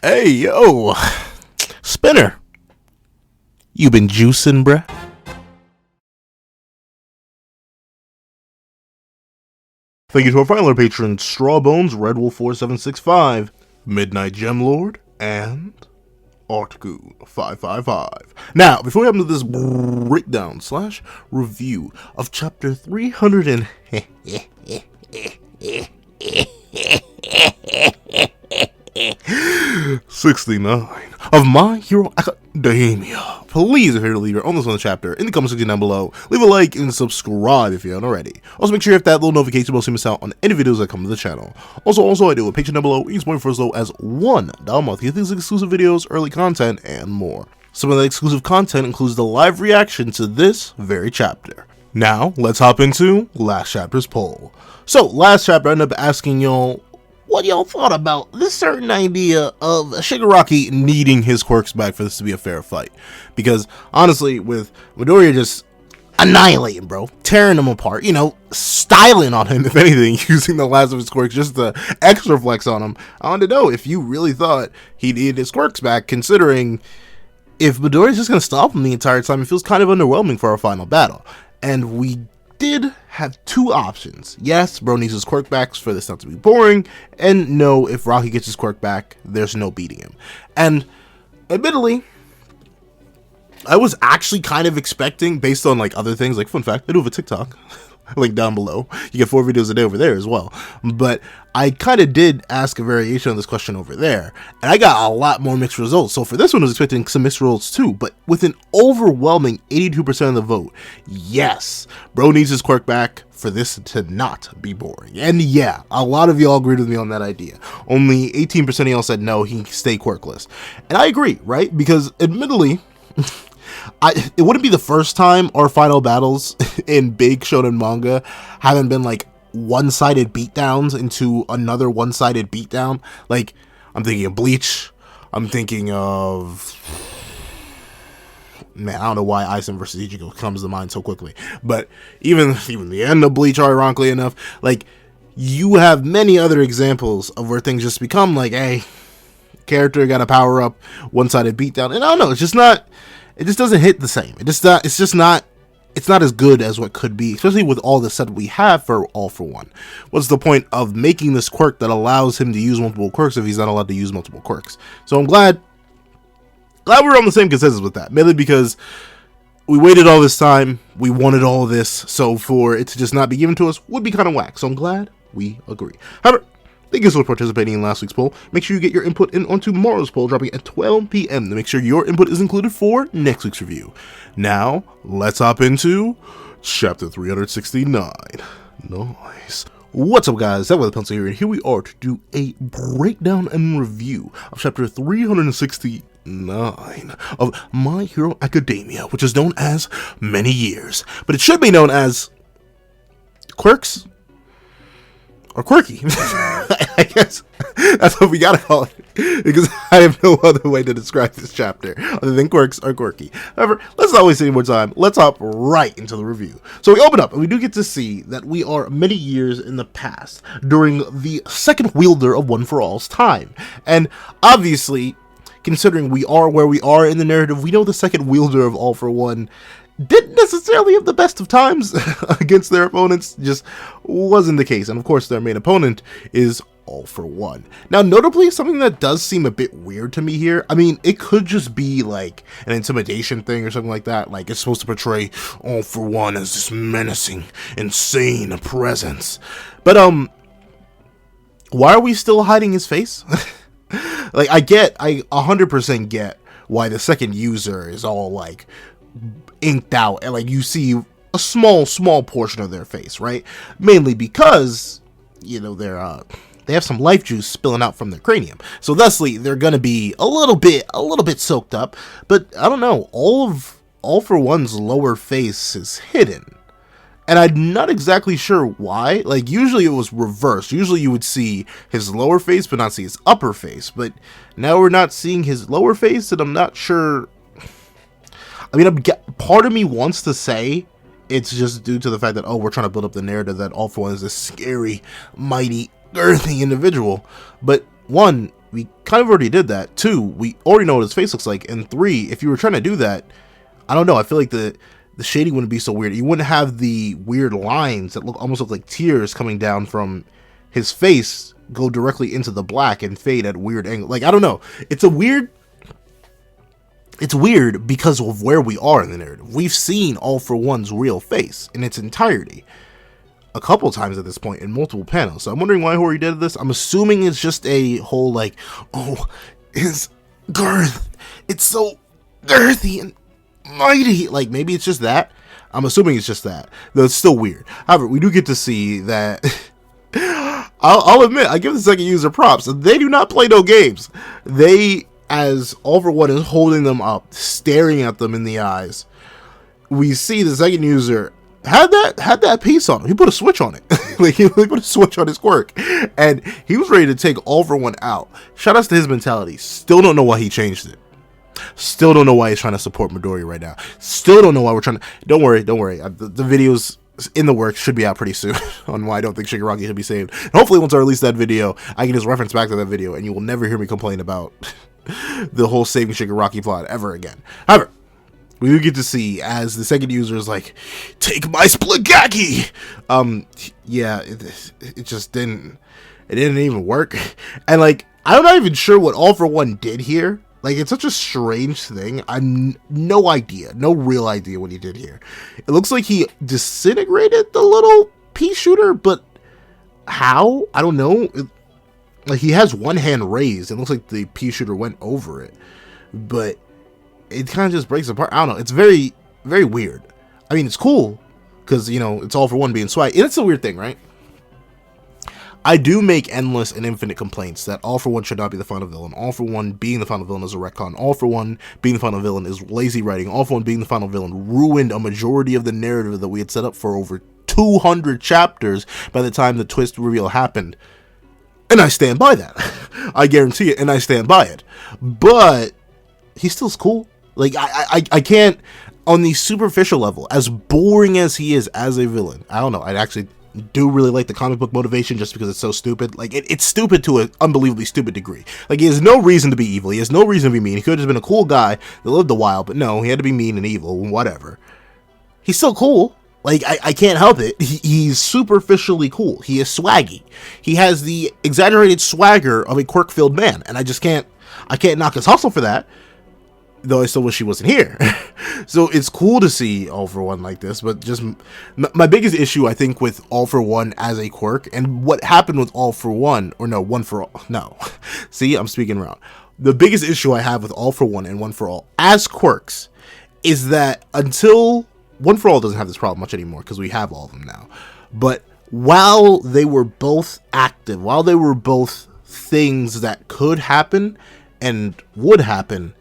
Hey, yo, Spinner, you been juicing, bruh? Thank you to our final patrons, Strawbones, Redwolf4765, Midnight Gemlord, and Artgoon555. Now, before we hop into this breakdown slash review of chapter 369 of My Hero Academia. Please, if you're a leader on this one chapter, in the comment section down below, leave a like and subscribe if you haven't already. Also, make sure you hit that little notification bell so you miss out on any videos that come to the channel. Also, I do a Patreon down below. You can support for as low as $1 a month. You get these exclusive videos, early content, and more. Some of the exclusive content includes the live reaction to this very chapter. Now, let's hop into last chapter's poll. So, last chapter I ended up asking y'all what y'all thought about this certain idea of Shigaraki needing his quirks back for this to be a fair fight. Because, honestly, with Midoriya just annihilating, bro, tearing him apart, you know, styling on him, if anything, using the last of his quirks just to extra flex on him, I wanted to know if you really thought he needed his quirks back, considering if Midoriya's just going to stop him the entire time, it feels kind of underwhelming for our final battle. And we did have two options. Yes, bro needs his quirk back for this not to be boring, and no, if Rocky gets his quirk back, there's no beating him. And admittedly, I was actually kind of expecting, based on like other things, like fun fact, I do have a TikTok, link down below. You get 4 videos a day over there as well. But I kind of did ask a variation on this question over there, and I got a lot more mixed results. So for this one, I was expecting some mixed results too, but with an overwhelming 82% of the vote, yes, bro needs his quirk back for this to not be boring. And yeah, a lot of y'all agreed with me on that idea. Only 18% of y'all said no, he can stay quirkless. And I agree, right? Because admittedly, it wouldn't be the first time our final battles in big shonen manga haven't been like one-sided beatdowns into another one-sided beatdown. Like, I'm thinking of Bleach. I'm thinking of, man, I don't know why Aizen versus Ichigo comes to mind so quickly. But even the end of Bleach, ironically enough, like, you have many other examples of where things just become like, hey, character got to power up, one-sided beatdown. And I don't know, it's just not. It just doesn't hit the same. It's not as good as what could be, especially with all the set we have for All for One. What's the point of making this quirk that allows him to use multiple quirks if he's not allowed to use multiple quirks? So I'm glad we're on the same consensus with that, mainly because we waited all this time, we wanted all of this, so for it to just not be given to us would be kind of whack. So I'm glad we agree. However, thank you for participating in last week's poll. Make sure you get your input in on tomorrow's poll, dropping at 12 p.m. to make sure your input is included for next week's review. Now, let's hop into chapter 369. Nice. What's up, guys? That was the pencil here, and here we are to do a breakdown and review of chapter 369 of My Hero Academia, which is known as Many Years, but it should be known as Quirks or Quirky. I guess that's what we gotta call it, because I have no other way to describe this chapter other than quirks or quirky. However, let's not waste any more time. Let's hop right into the review. So we open up and we do get to see that we are many years in the past during the second wielder of One for All's time. And obviously, considering we are where we are in the narrative, we know the second wielder of All for One didn't necessarily have the best of times against their opponents, just wasn't the case. And of course, their main opponent is All for One. Now, notably, something that does seem a bit weird to me here, I mean, it could just be like an intimidation thing or something like that, like it's supposed to portray All for One as this menacing, insane presence. But, why are we still hiding his face? Like, I 100% get why the second user is all like inked out and like you see a small portion of their face, right? Mainly because, you know, they have some life juice spilling out from their cranium, so thusly they're gonna be a little bit soaked up. But I don't know, All for One's lower face is hidden, and I'm not exactly sure why. Like, usually it was reversed. Usually you would see his lower face but not see his upper face, but now we're not seeing his lower face, and I'm not sure. I mean, part of me wants to say it's just due to the fact that, oh, we're trying to build up the narrative that All for One is this scary, mighty, earthy individual. But one, we kind of already did that. 2, we already know what his face looks like. And 3, if you were trying to do that, I don't know, I feel like the shading wouldn't be so weird. You wouldn't have the weird lines that almost look like tears coming down from his face go directly into the black and fade at weird angle. Like, I don't know. It's weird because of where we are in the narrative. We've seen All For One's real face in its entirety a couple times at this point in multiple panels. So I'm wondering why Hori did this. I'm assuming it's just a whole like, oh, his girth, it's so girthy and mighty. Like, maybe it's just that. I'm assuming it's just that, though it's still weird. However, we do get to see that I'll admit, I give the second user props. They do not play no games. They, as All For One is holding them up, staring at them in the eyes, we see the second user had that piece on him. He put a switch on it. Like, he put a switch on his quirk, and he was ready to take All For One out. Shout outs to his mentality. Still don't know why he changed it. Still don't know why he's trying to support Midoriya right now. Still don't know why we're trying to... Don't worry. The videos in the works should be out pretty soon on why I don't think Shigaraki should be saved. And hopefully once I release that video, I can just reference back to that video, and you will never hear me complain about the whole saving Shigaraki plot ever again. However, we do get to see as the second user is like, take my Splagaki! Yeah, it just didn't... It didn't even work. And, like, I'm not even sure what All For One did here. Like, it's such a strange thing. I'm no real idea what he did here. It looks like he disintegrated the little pea shooter, but how? I don't know. Like, he has one hand raised. It looks like the pea shooter went over it, but it kind of just breaks apart. I don't know. It's very, very weird. I mean, it's cool because, you know, it's All For One being swag. And it's a weird thing, right? I do make endless and infinite complaints that All For One should not be the final villain. All For One being the final villain is a retcon. All For One being the final villain is lazy writing. All For One being the final villain ruined a majority of the narrative that we had set up for over 200 chapters by the time the twist reveal happened. And I stand by that. I guarantee it, and I stand by it. But he still's cool. Like, I can't, on the superficial level, as boring as he is as a villain, I don't know, I'd actually do really like the comic book motivation just because it's so stupid. Like, it's stupid to an unbelievably stupid degree. Like, he has no reason to be evil. He has no reason to be mean. He could have just been a cool guy that lived a while, but no, he had to be mean and evil, whatever. He's still cool. Like, I can't help it. He's superficially cool. He is swaggy. He has the exaggerated swagger of a quirk-filled man, and I can't knock his hustle for that. Though I still wish he wasn't here. So it's cool to see All For One like this, but just my biggest issue, I think, with All For One as a quirk, and what happened with All For One, or no, One For All, no. See, I'm speaking wrong. The biggest issue I have with All For One and One For All as quirks is that until One For All doesn't have this problem much anymore, because we have all of them now. But while they were both active, while they were both things that could happen and would happen,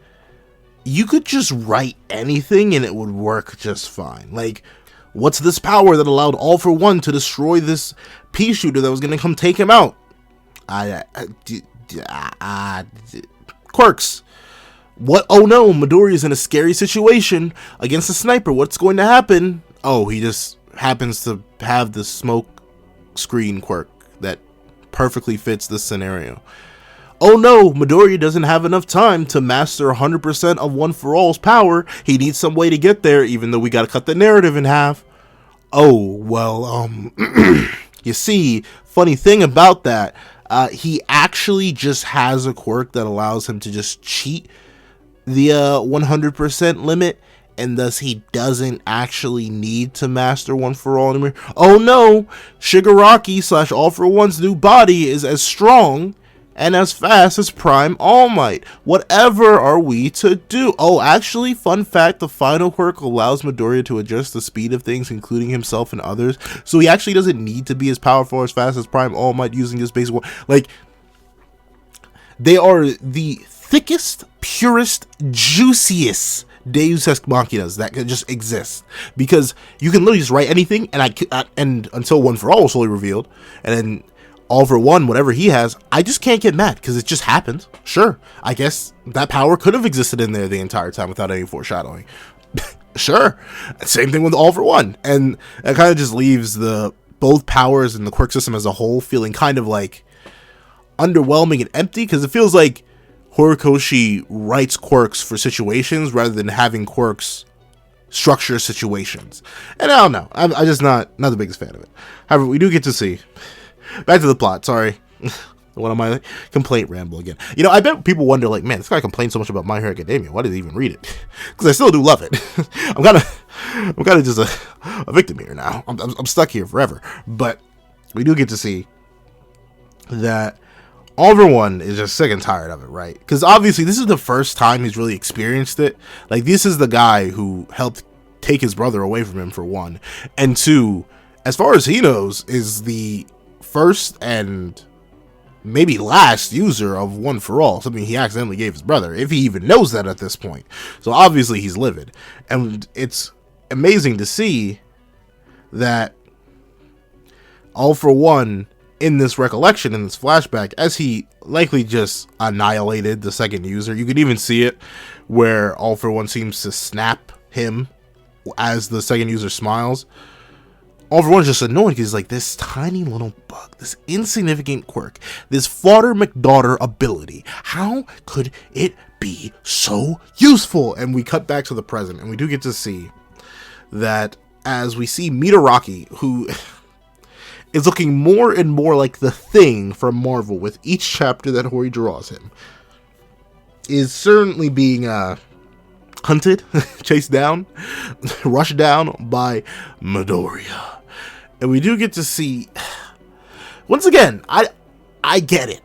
you could just write anything and it would work just fine. Like, what's this power that allowed All For One to destroy this pea shooter that was going to come take him out? Quirks. What? Oh no, Midoriya's in a scary situation against a sniper. What's going to happen? Oh, he just happens to have the smoke screen quirk that perfectly fits this scenario. Oh no, Midoriya doesn't have enough time to master 100% of One For All's power. He needs some way to get there, even though we gotta cut the narrative in half. Oh, well, you see, funny thing about that, he actually just has a quirk that allows him to just cheat the 100% limit, and thus he doesn't actually need to master One For All anymore. Oh no, Shigaraki / All For One's new body is as strong and as fast as Prime All Might. Whatever are we to do? Oh, actually, fun fact, the final quirk allows Midoriya to adjust the speed of things, including himself and others. So he actually doesn't need to be as powerful or as fast as Prime All Might using this basic one. Like, they are the thickest, purest, juiciest Deus Ex Machinas that can just exist. Because you can literally just write anything, and until One For All was fully revealed, and then All For One, whatever he has, I just can't get mad because it just happened. Sure, I guess that power could have existed in there the entire time without any foreshadowing. Sure, same thing with All For One, and it kind of just leaves the both powers and the quirk system as a whole feeling kind of like underwhelming and empty, because it feels like Horikoshi writes quirks for situations rather than having quirks structure situations. And I don't know, I'm just not the biggest fan of it. However, we do get to see, back to the plot, sorry, one of my complaint ramble again. You know, I bet people wonder, like, man, this guy complains so much about My Hero Academia, why did he even read it? Because I still do love it. I'm kind of just a victim here now. I'm stuck here forever. But we do get to see that Oliver One is just sick and tired of it, right? Because obviously this is the first time he's really experienced it. Like, this is the guy who helped take his brother away from him, for one. And two, as far as he knows, is the first and maybe last user of One for All, something he accidentally gave his brother, if he even knows that at this point. So obviously he's livid. And it's amazing to see that All for One, in this recollection, in this flashback, as he likely just annihilated the second user, you can even see it where All for One seems to snap him as the second user smiles. All for One is just annoying because, like, this tiny little bug, this insignificant quirk, this father McDaughter ability, how could it be so useful? And we cut back to the present, and we do get to see that as we see Midoriya, who is looking more and more like the Thing from Marvel with each chapter that Hori draws him, is certainly being hunted, chased down, rushed down by Midoriya. And we do get to see, once again, I get it.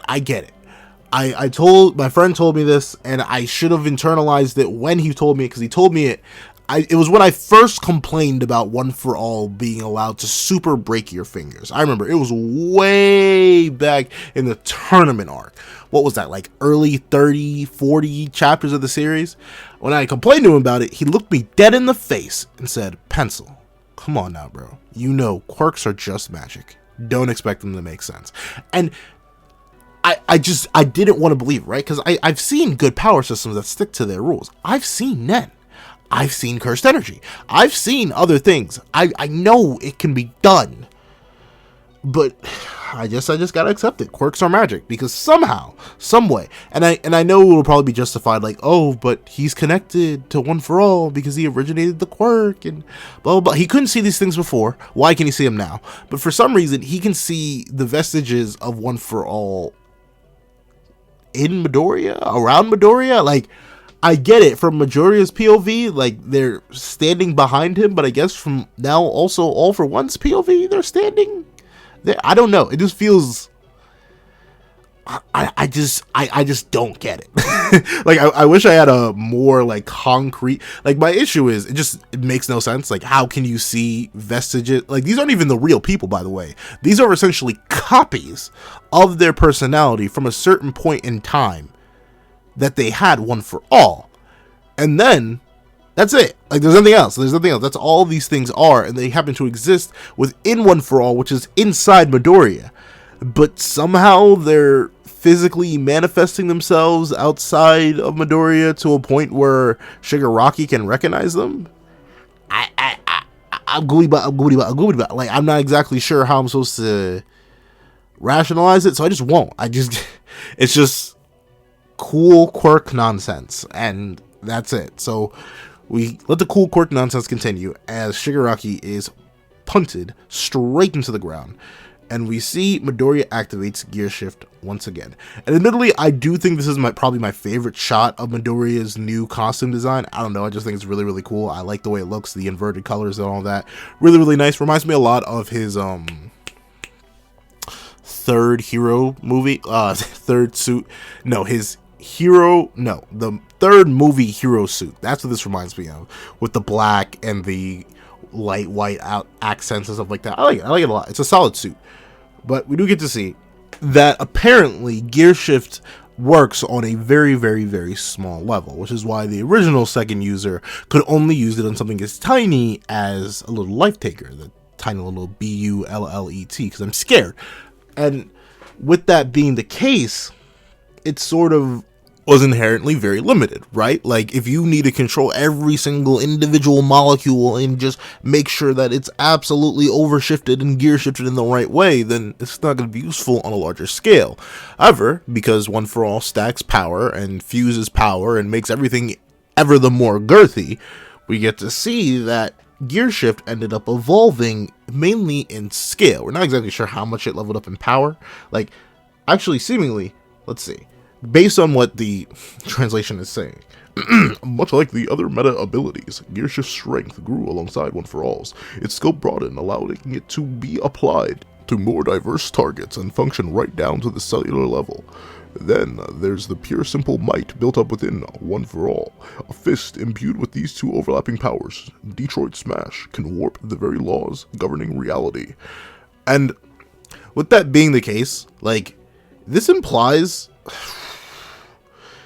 I told, my friend told me this, and I should have internalized it when he told me it, because he told me it. It was when I first complained about One for All being allowed to super break your fingers. I remember it was way back in the tournament arc. What was that, like early 30, 40 chapters of the series? When I complained to him about it, he looked me dead in the face and said, "Pencil, come on now, bro. You know quirks are just magic. Don't expect them to make sense." And I didn't want to believe it, right? Because I've seen good power systems that stick to their rules. I've seen Nen. I've seen Cursed Energy. I've seen other things. I know it can be done. But I just gotta accept it. Quirks are magic, because somehow, some way, and I know it will probably be justified, like, oh, but he's connected to One for All because he originated the quirk and blah blah blah. He couldn't see these things before. Why can he see them now? But for some reason, he can see the vestiges of One for All in Midoriya, around Midoriya. Like, I get it from Midoriya's POV, like, they're standing behind him, but I guess from now also All for One's POV, they're standing there. I don't know. It just feels, I just don't get it. Like, I wish I had a more, like, concrete, like, my issue is, it makes no sense. Like, how can you see vestiges? Like, these aren't even the real people, by the way. These are essentially copies of their personality from a certain point in time that they had One for All, and then that's it. Like, there's nothing else. That's all these things are, and they happen to exist within One for All, which is inside Midoriya. But somehow they're physically manifesting themselves outside of Midoriya to a point where Shigaraki can recognize them. I'm goody about. Like, I'm not exactly sure how I'm supposed to rationalize it, so I just won't. It's just cool quirk nonsense, and that's it. So we let the cool quirk nonsense continue as Shigaraki is punted straight into the ground, and we see Midoriya activates gear shift once again. And admittedly, I do think this is probably my favorite shot of Midoriya's new costume design. I don't know, I just think it's really, really cool. I like the way it looks, the inverted colors and all that. Really, really nice. Reminds me a lot of his third hero movie, third suit. No, his hero, no, the third movie hero suit. That's what this reminds me of, with the black and the light white out accents and stuff like that. I like it a lot. It's a solid suit. But we do get to see that apparently gear shift works on a very, very, very small level, which is why the original second user could only use it on something as tiny as a little life taker, the tiny little BULLET, because I'm scared. And with that being the case, it sort of was inherently very limited, right? Like, if you need to control every single individual molecule and just make sure that it's absolutely overshifted and gear shifted in the right way, then it's not going to be useful on a larger scale. However, because One For All stacks power and fuses power and makes everything ever the more girthy, we get to see that gear shift ended up evolving mainly in scale. We're not exactly sure how much it leveled up in power. Like, actually, seemingly, let's see. Based on what the translation is saying, much like the other meta abilities, Gear Shift's strength grew alongside One For All's. Its scope broadened, allowing it to be applied to more diverse targets and function right down to the cellular level. Then there's the pure simple might built up within One For All. A fist imbued with these two overlapping powers, Detroit Smash, can warp the very laws governing reality. And with that being the case, like, this implies...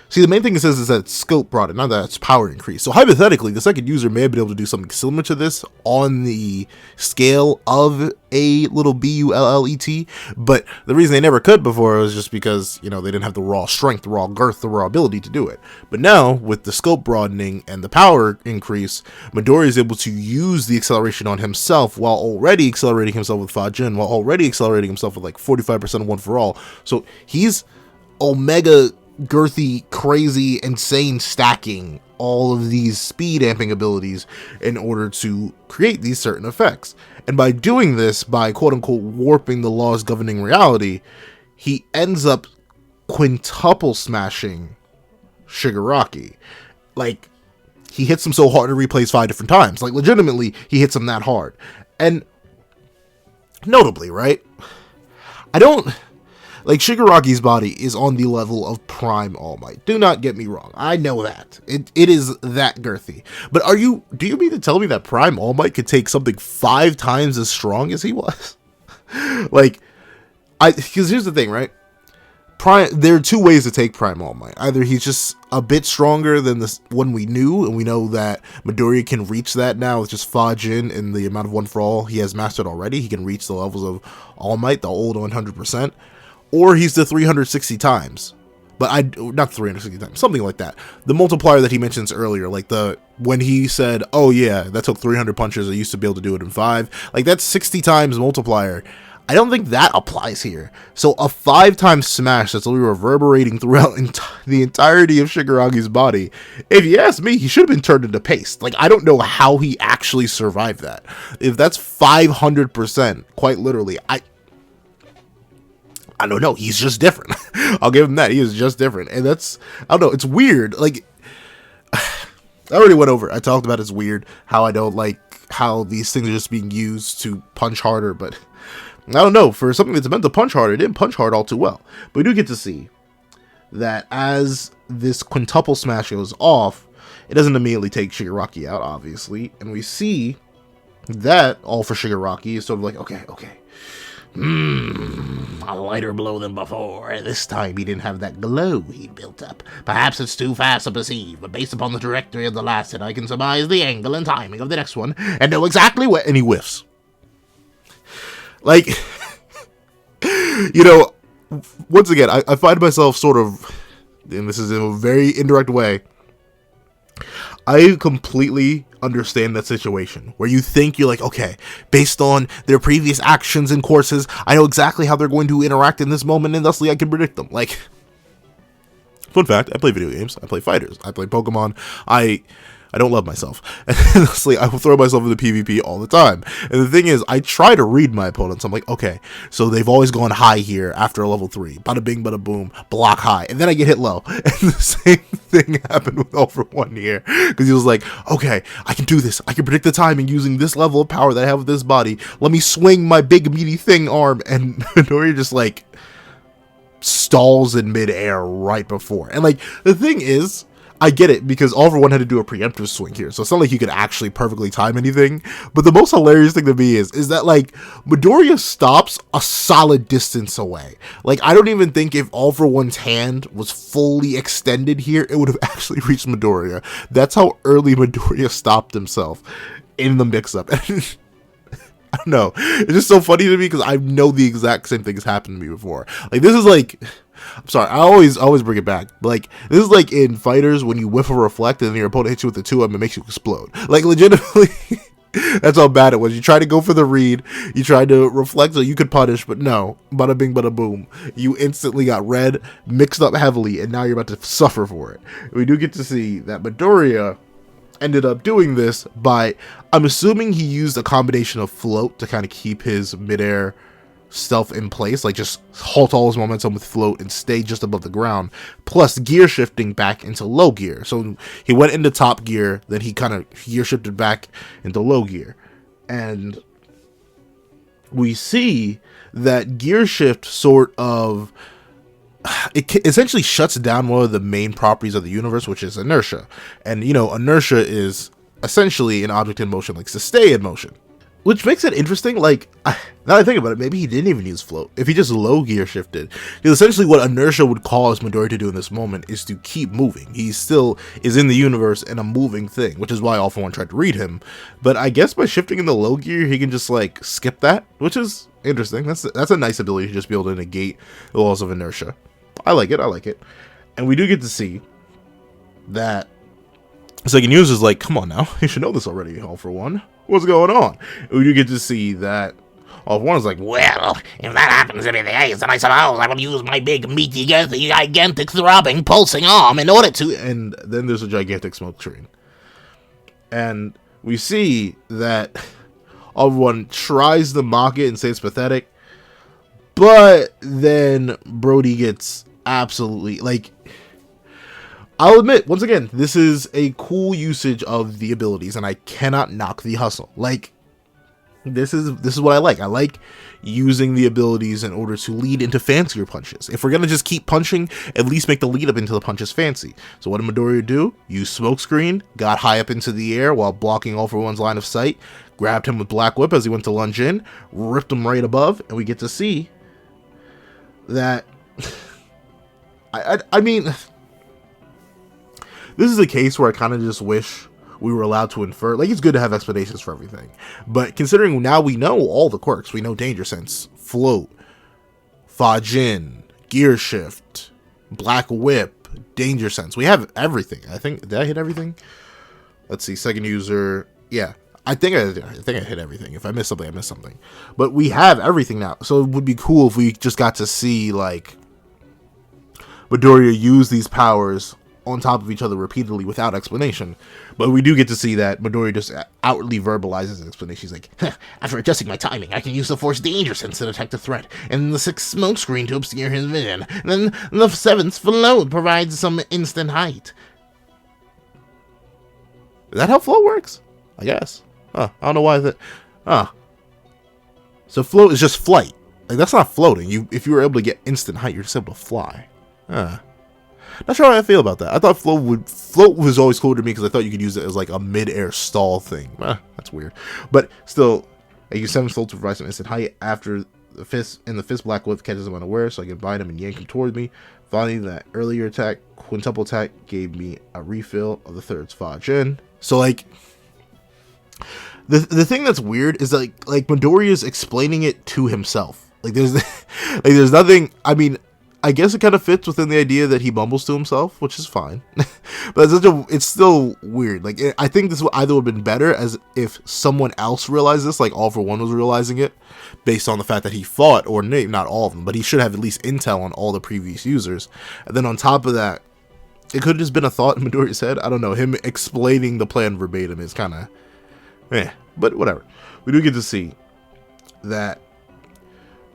See, the main thing it says is that its scope broadened, not that its power increased. So hypothetically, the second user may have been able to do something similar to this on the scale of a little bullet, but the reason they never could before was just because, you know, they didn't have the raw strength, the raw girth, the raw ability to do it. But now, with the scope broadening and the power increase, Midoriya is able to use the acceleration on himself while already accelerating himself with Fajin, while already accelerating himself with like 45% of One For All. So he's omega girthy, crazy, insane stacking all of these speed amping abilities in order to create these certain effects. And by doing this, by quote-unquote warping the laws governing reality, he ends up quintuple smashing Shigaraki. Like, he hits him so hard it replays 5 different times. Like, legitimately, he hits him that hard. And notably, right, like, Shigaraki's body is on the level of Prime All Might. Do not get me wrong. I know that. It is that girthy. But do you mean to tell me that Prime All Might could take something 5 times as strong as he was? Like, because here's the thing, right? There are 2 ways to take Prime All Might. Either he's just a bit stronger than this one we knew, and we know that Midoriya can reach that now with just Fajin and the amount of One For All he has mastered already. He can reach the levels of All Might, the old 100%. Or he's the 360 times, but not 360 times, something like that. The multiplier that he mentions earlier, like when he said, "Oh yeah, that took 300 punches. I used to be able to do it in 5." Like, that's 60 times multiplier. I don't think that applies here. So a 5 times smash that's literally reverberating throughout the entirety of Shigaraki's body. If you ask me, he should have been turned into paste. Like, I don't know how he actually survived that. If that's 500%, quite literally, I don't know, he's just different. I'll give him that, he is just different. And that's, I don't know, it's weird. Like, I already went over, I talked about it's weird, how I don't like how these things are just being used to punch harder, but I don't know, for something that's meant to punch harder, it didn't punch hard all too well. But we do get to see that as this quintuple smash goes off, it doesn't immediately take Shigaraki out, obviously, and we see that all for Shigaraki is sort of like, okay, a lighter blow than before. This time he didn't have that glow he'd built up. Perhaps it's too fast to perceive, but based upon the trajectory of the last hit, I can surmise the angle and timing of the next one, and know exactly where, and he whiffs. Like, you know, once again, I find myself sort of, and this is in a very indirect way, I completely understand that situation where you think you're like, okay, based on their previous actions and courses, I know exactly how they're going to interact in this moment, and thusly I can predict them. Like, fun fact, I play video games, I play fighters, I play Pokemon, I don't love myself. And honestly, I will throw myself into PvP all the time. And the thing is, I try to read my opponents. I'm like, okay, so they've always gone high here after a level 3. Bada bing, bada boom, block high. And then I get hit low. And the same thing happened with All For One here. Because he was like, okay, I can do this. I can predict the timing using this level of power that I have with this body. Let me swing my big meaty thing arm. And Midoriya just like stalls in midair right before. And like, the thing is, I get it, because All For One had to do a preemptive swing here, so it's not like you could actually perfectly time anything. But the most hilarious thing to me is that, like, Midoriya stops a solid distance away. Like, I don't even think if All For One's hand was fully extended here, it would have actually reached Midoriya. That's how early Midoriya stopped himself in the mix-up. I don't know. It's just so funny to me, because I know the exact same thing has happened to me before. Like, this is like, I'm sorry, I always bring it back. Like, this is like in fighters when you whiff a reflect and then your opponent hits you with the 2-up and makes you explode. Like, legitimately, that's how bad it was. You try to go for the read, you tried to reflect so you could punish, but no, bada bing, bada boom. You instantly got red, mixed up heavily, and now you're about to suffer for it. We do get to see that Midoriya ended up doing this by, I'm assuming he used a combination of float to kind of keep his midair stealth in place, like just halt all his momentum with float and stay just above the ground, plus gear shifting back into low gear. So he went into top gear, then he kind of gear shifted back into low gear, and we see that gear shift sort of, it essentially shuts down one of the main properties of the universe, which is inertia. And, you know, inertia is essentially an object in motion likes to stay in motion, which makes it interesting. Like, now that I think about it, maybe he didn't even use float if he just low gear shifted, because essentially what inertia would cause Midoriya to do in this moment is to keep moving. He still is in the universe and a moving thing, which is why All For One tried to read him. But I guess by shifting in the low gear, he can just like skip that, which is interesting. That's a nice ability to just be able to negate the laws of inertia. I like it. And we do get to see that second user's like, come on now, you should know this already, All For One. What's going on? And we do get to see that All For One is like, well, if that happens to be the case, then I suppose I will use my big, meaty, gigantic, throbbing, pulsing arm in order to... And then there's a gigantic smoke screen. And we see that All For One tries to mock it and say it's pathetic, but then Brody gets absolutely, like, I'll admit, once again, this is a cool usage of the abilities, and I cannot knock the hustle. Like, this is what I like. I like using the abilities in order to lead into fancier punches. If we're gonna just keep punching, at least make the lead up into the punches fancy. So what did Midoriya do? Use smokescreen, got high up into the air while blocking All For One's line of sight, grabbed him with Black Whip as he went to lunge in, ripped him right above, and we get to see that I mean, this is a case where I kind of just wish we were allowed to infer. Like, it's good to have explanations for everything, but considering now we know all the quirks, we know Danger Sense, Float, Fajin, Gear Shift, Black Whip, Danger Sense. We have everything. I think, did I hit everything? Let's see, second user, yeah. I think I hit everything. If I missed something, I missed something. But we have everything now. So it would be cool if we just got to see, like, Midoriya use these powers on top of each other repeatedly without explanation. But we do get to see that Midoriya just outwardly verbalizes an explanation. He's like, after adjusting my timing, I can use the Force Danger Sense to detect a threat, and the 6th smoke screen to obscure his vision. And then the 7th float provides some instant height. Is that how float works? I guess. I don't know why that. So float is just flight. Like, that's not floating. If you were able to get instant height, you're just able to fly. Not sure how I feel about that. I thought float was always cool to me because I thought you could use it as like a mid-air stall thing. That's weird. But still, I use 7 float to provide some instant height after the fist Black Whip catches him unaware, so I can bind him and yank him towards me. Finally, that earlier attack, quintuple attack, gave me a refill of the 3rd Fajin. So like, the thing that's weird is like Midoriya's explaining it to himself. Like, there's nothing. I mean, I guess it kind of fits within the idea that he mumbles to himself, which is fine. But it's still weird. Like, I think this would have been better as if someone else realized this, like All For One was realizing it, based on the fact that he fought, or not all of them, but he should have at least intel on all the previous users. And then on top of that, it could have just been a thought in Midoriya's head. I don't know. Him explaining the plan verbatim is kind of, but whatever. We do get to see that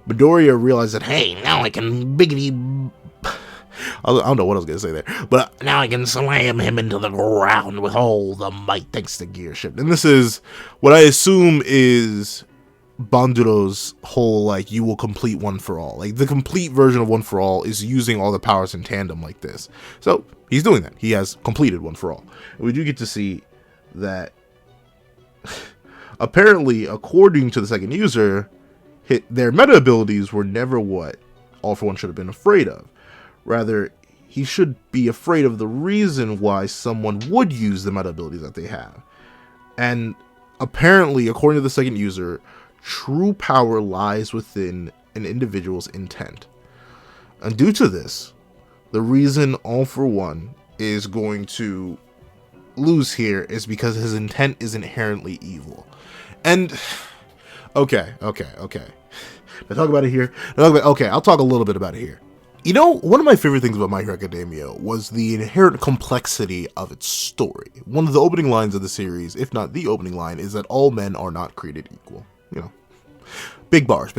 Midoriya realized that, hey, now I can biggity... I don't know what I was going to say there, but now I can slam him into the ground with all the might thanks to Gear Shift. And this is what I assume is Banduro's whole, like, you will complete One For All. Like, the complete version of One For All is using all the powers in tandem like this. So, he's doing that. He has completed One For All. And we do get to see that apparently, according to the second user, their meta abilities were never what All For One should have been afraid of. Rather, he should be afraid of the reason why someone would use the meta abilities that they have. And apparently, according to the second user, true power lies within an individual's intent. And due to this, the reason All For One is going to lose here is because his intent is inherently evil. And okay. I talk about it here. Okay, I'll talk a little bit about it here. You know, one of my favorite things about My Hero Academia was the inherent complexity of its story. One of the opening lines of the series, if not the opening line, is that all men are not created equal. You know, big bars.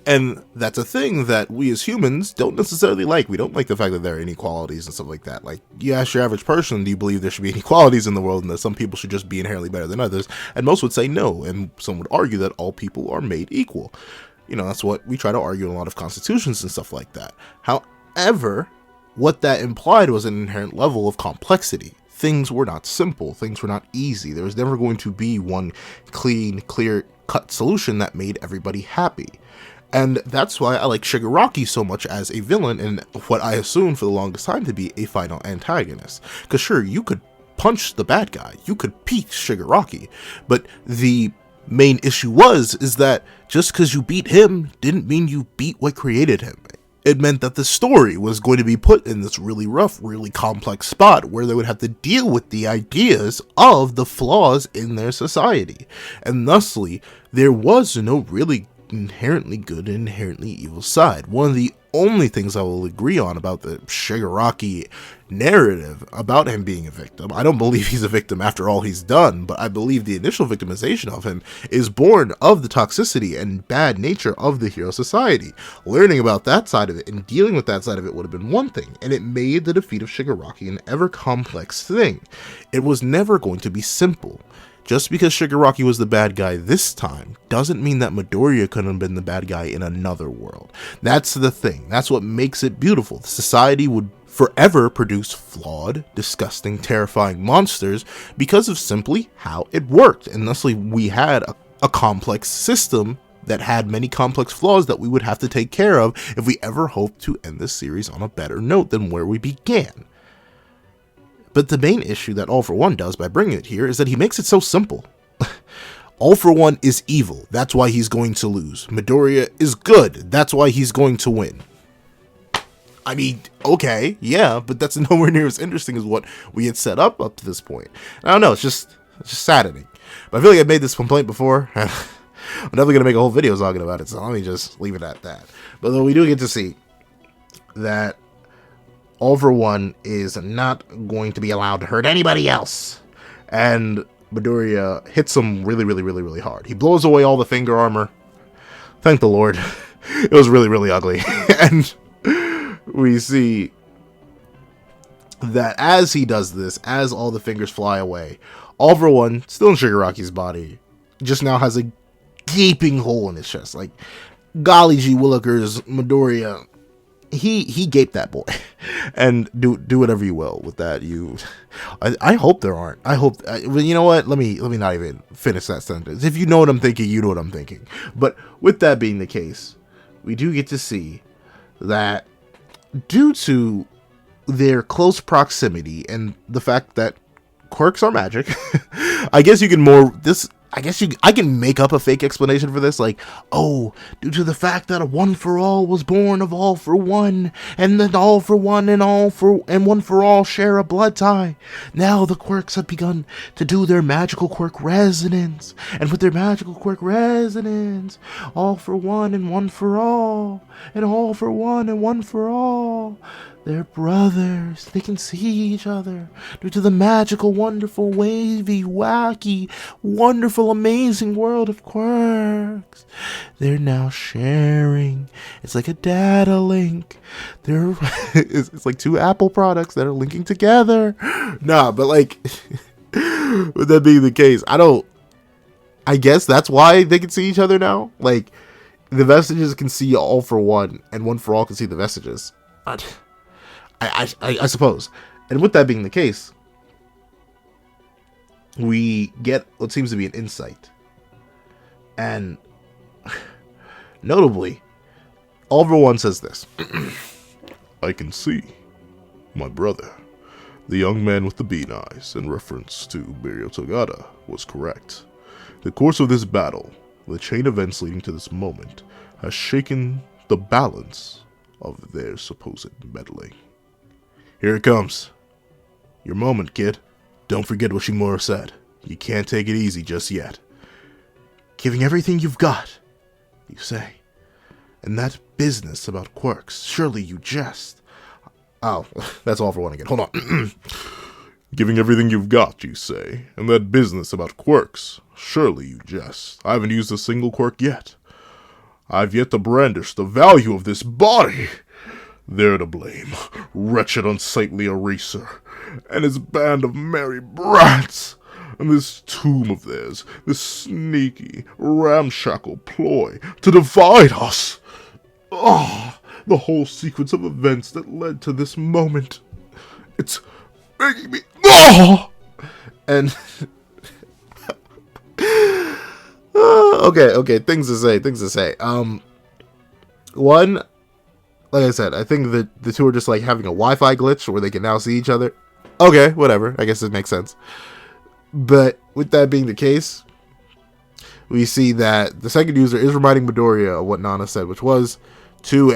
And that's a thing that we as humans don't necessarily like. We don't like the fact that there are inequalities and stuff like that. Like, you ask your average person, do you believe there should be inequalities in the world and that some people should just be inherently better than others? And most would say no, and some would argue that all people are made equal. You know, that's what we try to argue in a lot of constitutions and stuff like that. However, what that implied was an inherent level of complexity. Things were not simple. Things were not easy. There was never going to be one clean, clear-cut solution that made everybody happy. And that's why I like Shigaraki so much as a villain and what I assumed for the longest time to be a final antagonist. Because sure, you could punch the bad guy. You could beat Shigaraki. But the main issue is that just because you beat him didn't mean you beat what created him. It meant that the story was going to be put in this really rough, really complex spot where they would have to deal with the ideas of the flaws in their society. And thusly, there was no really inherently good and inherently evil side. One of the only things I will agree on about the Shigaraki narrative about him being a victim, I don't believe he's a victim after all he's done, but I believe the initial victimization of him is born of the toxicity and bad nature of the hero society. Learning about that side of it and dealing with that side of it would have been one thing, and it made the defeat of Shigaraki an ever complex thing. It was never going to be simple. Just because Shigaraki was the bad guy this time doesn't mean that Midoriya couldn't have been the bad guy in another world. That's the thing. That's what makes it beautiful. The society would forever produce flawed, disgusting, terrifying monsters because of simply how it worked. And thusly, we had a complex system that had many complex flaws that we would have to take care of if we ever hoped to end this series on a better note than where we began. But the main issue that All For One does by bringing it here is that he makes it so simple. All For One is evil, that's why he's going to lose. Midoriya is good, that's why he's going to win. I mean, okay, yeah, but that's nowhere near as interesting as what we had set up to this point. I don't know, it's just saddening. But I feel like I've made this complaint before. I'm definitely going to make a whole video talking about it, so let me just leave it at that. But though we do get to see that All For One is not going to be allowed to hurt anybody else. And Midoriya hits him really hard. He blows away all the finger armor. Thank the Lord. It was really ugly. And we see that as he does this, as all the fingers fly away, All For One, still in Shigaraki's body, just now has a gaping hole in his chest. Like, golly gee willikers, Midoriya, he gaped that boy. And do whatever you will with that. I hope there aren't. I hope, you know what? Let me not even finish that sentence. If you know what I'm thinking, you know what I'm thinking. But with that being the case, we do get to see that due to their close proximity and the fact that quirks are magic, I guess you can I can make up a fake explanation for this, like, oh, due to the fact that a One For All was born of All For One, and then All For One and One For All share a blood tie. Now the quirks have begun to do their magical quirk resonance, and with their magical quirk resonance, All For One and One For All, and All For One and One For All, they're brothers. They can see each other due to the magical, wonderful, wavy, wacky, wonderful, amazing world of quirks. They're now sharing. It's like a data link. It's like two Apple products that are linking together. Nah, but like, with that being the case, I guess that's why they can see each other now. Like, the Vestiges can see All For One, and One For All can see the Vestiges. I suppose. And with that being the case, we get what seems to be an insight. And notably, All For One says this. I can see, my brother, the young man with the bean eyes in reference to Mirio Togata was correct. The course of this battle, the chain of events leading to this moment, has shaken the balance of their supposed meddling. Here it comes. Your moment, kid. Don't forget what Shimura said. You can't take it easy just yet. Giving everything you've got, you say. And that business about quirks, surely you jest. Oh, that's all for one again. Hold on. Giving everything you've got, you say. And that business about quirks, surely you jest. I haven't used a single quirk yet. I've yet to brandish the value of this body. They're to blame, wretched unsightly eraser, and his band of merry brats, and this tomb of theirs, this sneaky, ramshackle ploy to divide us. Oh, the whole sequence of events that led to this moment. It's making me... Oh! And... okay, things to say. One... Like I said, I think that the two are just like having a Wi-Fi glitch where they can now see each other. Okay, whatever. I guess it makes sense. But with that being the case, we see that the second user is reminding Midoriya of what Nana said, which was you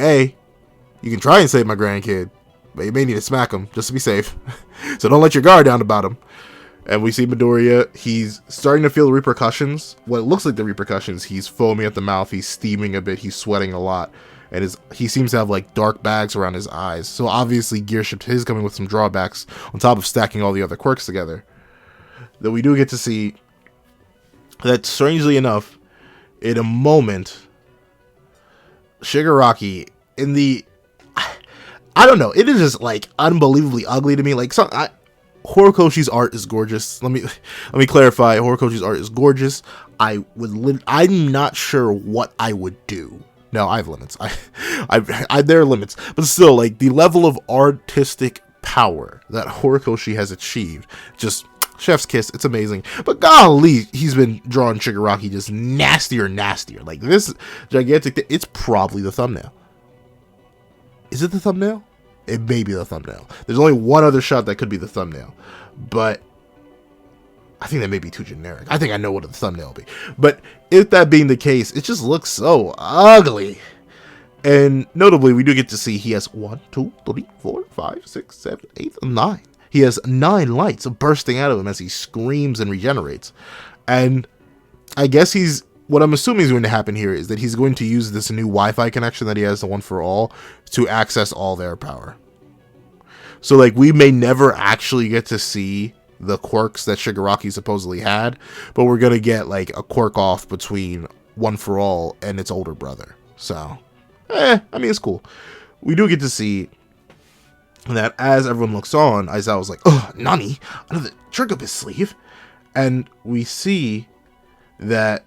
can try and save my grandkid, but you may need to smack him just to be safe. So don't let your guard down about him. And we see Midoriya, he's starting to feel the repercussions. What looks like the repercussions. He's foaming at the mouth, he's steaming a bit, he's sweating a lot. And he seems to have like dark bags around his eyes. So obviously Gear Shift is coming with some drawbacks on top of stacking all the other quirks together. Though we do get to see that, strangely enough, in a moment, Shigaraki in the... I don't know. It is just like unbelievably ugly to me. Like Horikoshi's art is gorgeous. Let me clarify. Horikoshi's art is gorgeous. I'm not sure what I would do. No, I have limits. There are limits, but still, like the level of artistic power that Horikoshi has achieved, just chef's kiss. It's amazing. But golly, he's been drawing Shigaraki just nastier and nastier. Like this gigantic. It's probably the thumbnail. Is it the thumbnail? It may be the thumbnail. There's only one other shot that could be the thumbnail, but I think that may be too generic. I think I know what the thumbnail will be. But if that being the case, it just looks so ugly. And notably, we do get to see he has 1, 2, 3, 4, 5, 6, 7, 8, 9. He has 9 lights bursting out of him as he screams and regenerates. And I guess what I'm assuming is going to happen here is that he's going to use this new Wi-Fi connection that he has, the One for All, to access all their power. So like we may never actually get to see the quirks that Shigaraki supposedly had, but we're gonna get like a quirk off between One for All and its older brother. So, I mean, it's cool. We do get to see that as everyone looks on, Aizawa's like, "Oh, Nani, another trick up his sleeve," and we see that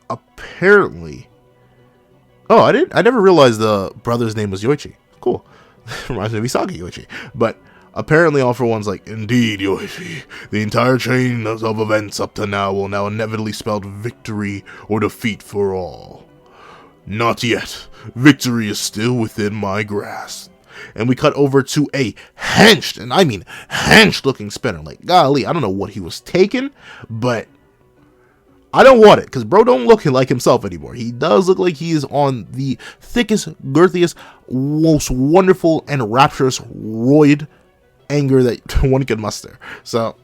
apparently, I never realized the brother's name was Yoichi. Cool. Reminds me of Isagi Yoichi, but. Apparently, All for One's like, "Indeed, Yoichi, the entire chain of events up to now will now inevitably spell victory or defeat for all. Not yet. Victory is still within my grasp." And we cut over to a henched, and I mean henched looking spinner. Like, golly, I don't know what he was taking, but I don't want it, because bro don't look like himself anymore. He does look like he is on the thickest, girthiest, most wonderful, and rapturous roid anger that one could muster. So,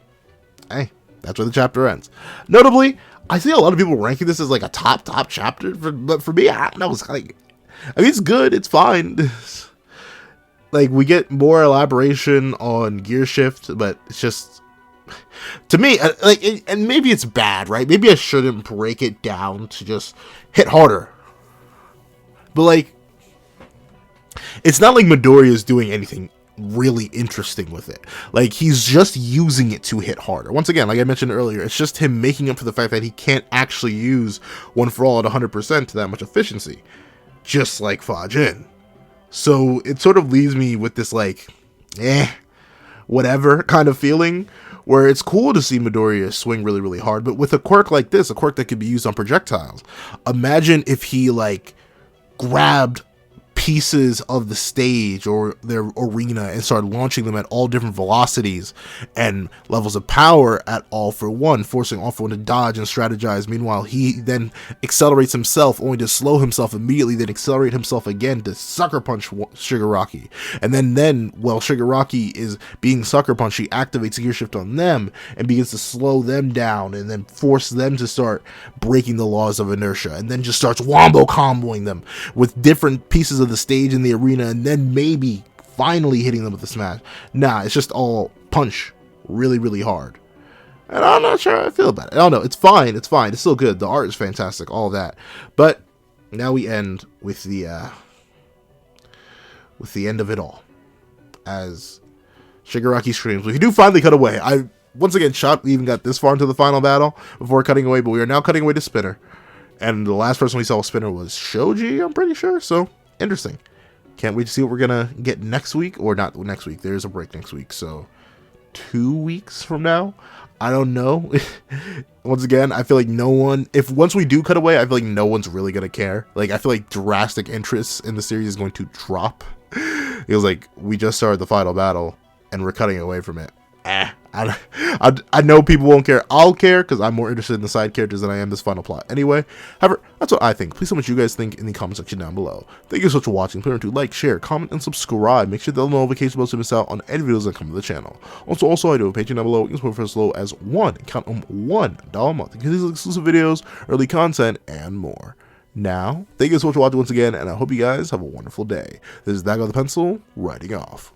hey, that's where the chapter ends. Notably, I see a lot of people ranking this as like a top chapter, but for me, I don't know. It's like, I mean, it's good, it's fine. Like, we get more elaboration on Gear Shift, but it's just, to me, like, and maybe it's bad, right? Maybe I shouldn't break it down to just hit harder. But like, it's not like Midoriya is doing anything really interesting with it. Like, he's just using it to hit harder. Once again, like I mentioned earlier, it's just him making up for the fact that he can't actually use One for All at 100% to that much efficiency, just like Fajin. So it sort of leaves me with this like, whatever kind of feeling, where it's cool to see Midoriya swing really, really hard, but with a quirk like this, a quirk that could be used on projectiles, imagine if he like grabbed pieces of the stage or their arena and start launching them at all different velocities and levels of power at All For One, forcing All For One to dodge and strategize. Meanwhile, he then accelerates himself, only to slow himself immediately, then accelerate himself again to sucker punch Shigaraki. And then while Shigaraki is being sucker punched, he activates Gear Shift on them and begins to slow them down and then force them to start breaking the laws of inertia, and then just starts wombo comboing them with different pieces of the stage in the arena, and then maybe finally hitting them with a smash. Nah, it's just all punch really, really hard. And I'm not sure how I feel about it. I don't know. It's fine. It's fine. It's still good. The art is fantastic. All that. But now we end with the end of it all, as Shigaraki screams. We do finally cut away. I once again we even got this far into the final battle before cutting away, but we are now cutting away to Spinner. And the last person we saw with Spinner was Shoji, I'm pretty sure. So, interesting. Can't wait to see what we're going to get next week. Or not next week. There's a break next week. So, 2 weeks from now? I don't know. Once again, I feel like once we do cut away, I feel like no one's really going to care. Like, I feel like drastic interest in the series is going to drop. It was like, we just started the final battle, and we're cutting away from it. I know people won't care. I'll care because I'm more interested in the side characters than I am this final plot. Anyway, however, that's what I think. Please tell me what you guys think in the comment section down below. Thank you so much for watching. Please remember to like, share, comment, and subscribe. Make sure the notification bell to miss out on any videos that come to the channel. Also, I do a Patreon down below. You can support for as low as $1 a month. You can see exclusive videos, early content, and more. Now, thank you so much for watching once again, and I hope you guys have a wonderful day. This is Dago the Pencil, writing off.